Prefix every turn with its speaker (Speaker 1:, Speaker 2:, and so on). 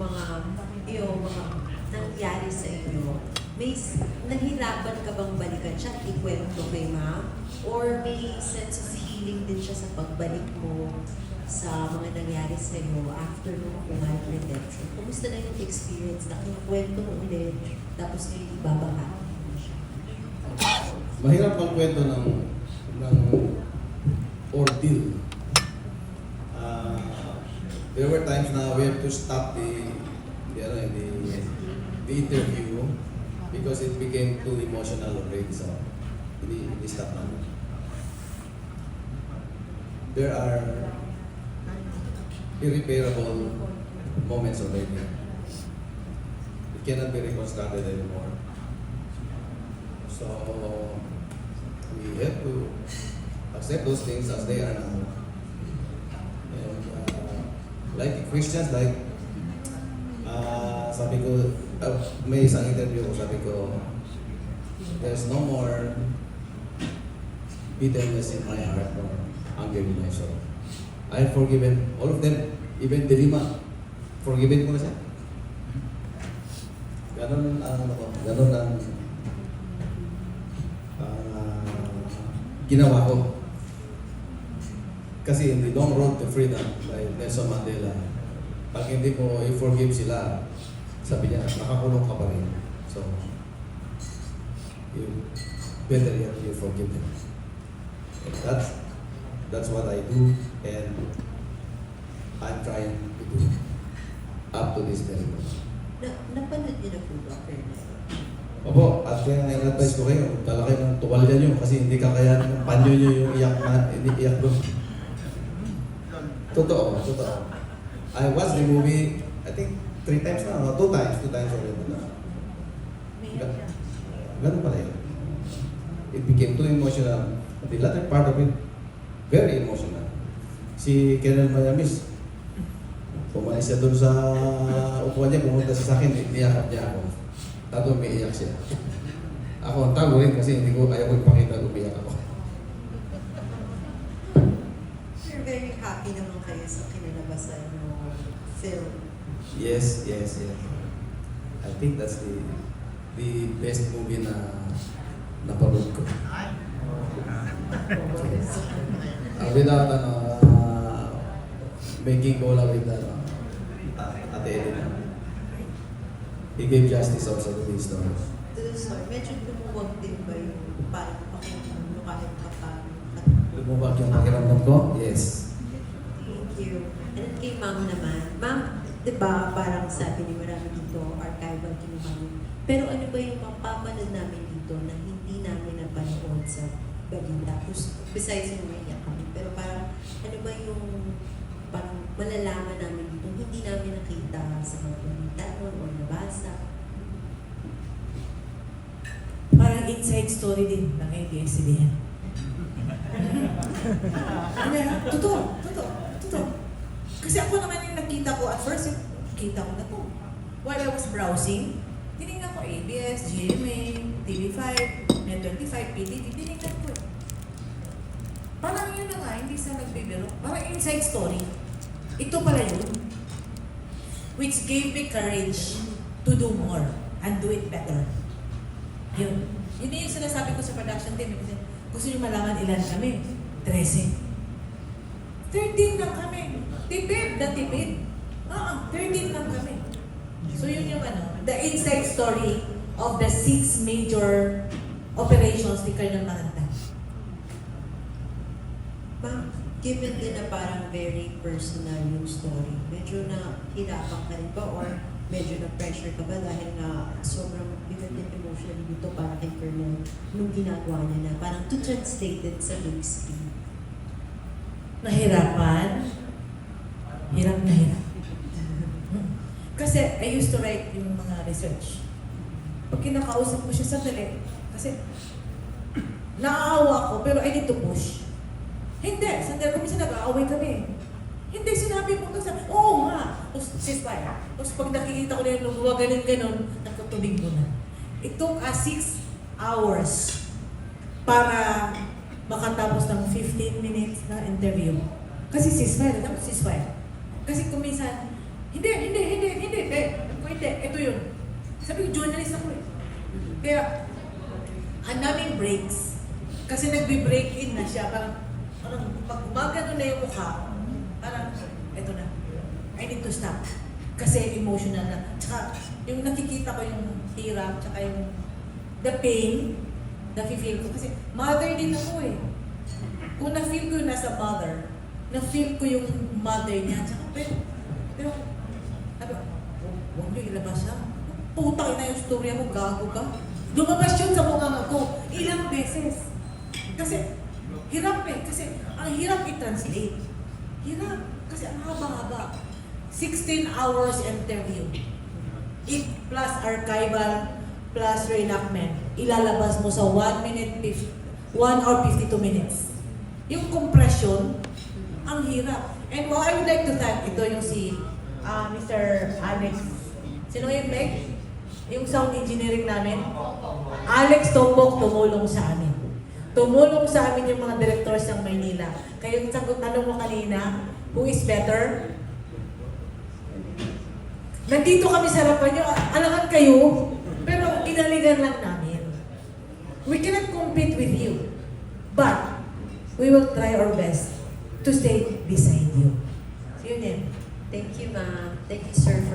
Speaker 1: mga nangyari sa inyo, nahirapan ka bang balikan siya, ikwento kay ma'am? Or may sense of healing din siya sa pagbalik mo sa mga nangyari sa iyo after nung kumain redemption? Kumusta na yung experience na kwento mo ulit, tapos ngayon ibabahagi mo siya?
Speaker 2: Mahirap ang kwento ng ordeal. There were times na we have to stop the interview because it became too emotional already. So, hindi stop namin. There are irreparable moments already. It cannot be reconstructed anymore. So, we have to accept those things as they are now. And like Christians, sabi ko, may isang interview ko, sabi ko, there's no more bitterness in my heart or anger in my soul. I have forgiven all of them, even Delima. Forgiven ko na siya. Ganon ang ginawa ko. Kasi in the long road to freedom, like Nelson Mandela, pag hindi mo i-forgive sila, sabi niya, nakakulong ka pa rin. So, you better yet you forgive them. And that's what I do, and I'm trying to do up to this very moment.
Speaker 1: Napanood niyo na po ba, Colonel?
Speaker 2: Opo, at kaya na-advise ko kayo, dala kayo ng tuwalya nyo kasi hindi kakayanin ng panyo nyo yung iyak doon. Totoo. I watched the movie, I think 3 times na, 2 times already na. Ganun pala yun. It became too emotional. The latter part of it, very emotional. Si Colonel Mayamis, pumalis siya doon sa upuan niya, pumunta siya sa akin, iniyakap niya ako. Tato may iyak siya. Ako ang tago rin kasi hindi ko ayaw ko ipakita umiyak ako.
Speaker 1: You're very happy naman kayo sa kinalabasan ng film.
Speaker 2: Yes. I think that's the best movie na napanood ko. Without making bola with Ate Elena. He gave justice also to these stories.
Speaker 1: Sorry, medyo lumuwag din ba yung parang pakiramdam kahit paano?
Speaker 2: Lumubag yung pakiramdam ko? Yes.
Speaker 1: Thank you. And kay ma'am naman. Ma'am, di ba parang sabi ni marami dito, archival kinuha niyo. Pero ano ba yung mapapanood namin dito na hindi namin napanood sa balita? Besides yung umiiyak kami. Pero parang ano ba yung parang malalaman namin dito hindi namin nakita sa mga balita o nabasa?
Speaker 3: Parang inside story din ng ABS-CBN. Totoo. Kasi ako naman yung nakita ko at first, kita ko na to. While I was browsing, tinignan ko ABS, GMA, TV5, Net25, PTV, tinignan ko. Parang yun na nga, hindi sa nagbibiro. Parang inside story. Ito pala yun. Which gave me courage to do more and do it better. Yun. Yun yung sinasabi ko sa production team. Kasi gusto nyo malaman ilan kami? 13. 13 lang kami. Tipid. 13 lang kami. So yun yung the inside story of the 6 major operations ni Colonel Maganda.
Speaker 1: Ma'am, given din na parang very personal yung story, medyo nahirapan ka rin ba or medyo na-pressure ka ba dahil nga sobrang bigat din emotionally dito para kay Colonel nung ginagawa niya na parang to translate it sa big screen?
Speaker 3: Nahirapan. Hirap na hirap. Kasi I used to write yung mga research. Pag kinakausap ko siya sandali, kasi naaawa ko, pero I need to push. Hindi, sandali kami siya nag-aaway kami. Hindi, sinabi mo kasi, oo nga. Tapos ceasefire. Tapos pag nakikita ko na yung lumuwa, ganun, nagkatubig mo na. It took us 6 hours para makatapos ng 15 minutes na interview. Kasi ceasefire, dapat ceasefire. Kasi kung minsan, Hindi. Hindi. Ito yun. Sabi ko, journalist ako eh. Kaya, ang daming breaks. Kasi nagbe-break in na siya. Parang pag gumagano na yung mukha, parang, eto na. I need to stop. Kasi emotional na. Tsaka, yung nakikita ko yung hirap, tsaka yung the pain, na-feel ko. Kasi mother din ako eh. Kung na-feel ko yun as a mother, na-feel ko yung mother niya. Tsaka, pero, sabi ko, huwag niyo ilabas siya. Putang ina yung storya mo, gago ka. Lumabas yun sa mukha ko. Ilang beses. Kasi, hirap eh. Kasi, ang hirap i-translate. Hirap. Kasi ang haba-haba. 16 hours interview. It plus archival, plus reenactment. Ilalabas mo sa 1 hour 52 minutes. Yung compression, ang hirap. And I would like to thank, ito yung si Mr. Alex. Sino yung Meg? Yung sound engineering namin. Alex Tombok tumulong sa amin. Tumulong sa amin yung mga directors ng Maynila. Kaya yung sagot tanong mo kanina, who is better? Nandito kami sa harapan nyo, alangan kayo, pero inaligan lang namin. We cannot compete with you, but we will try our best to stay beside you. So yun yan.
Speaker 1: Thank you, ma'am. Thank you, sir, for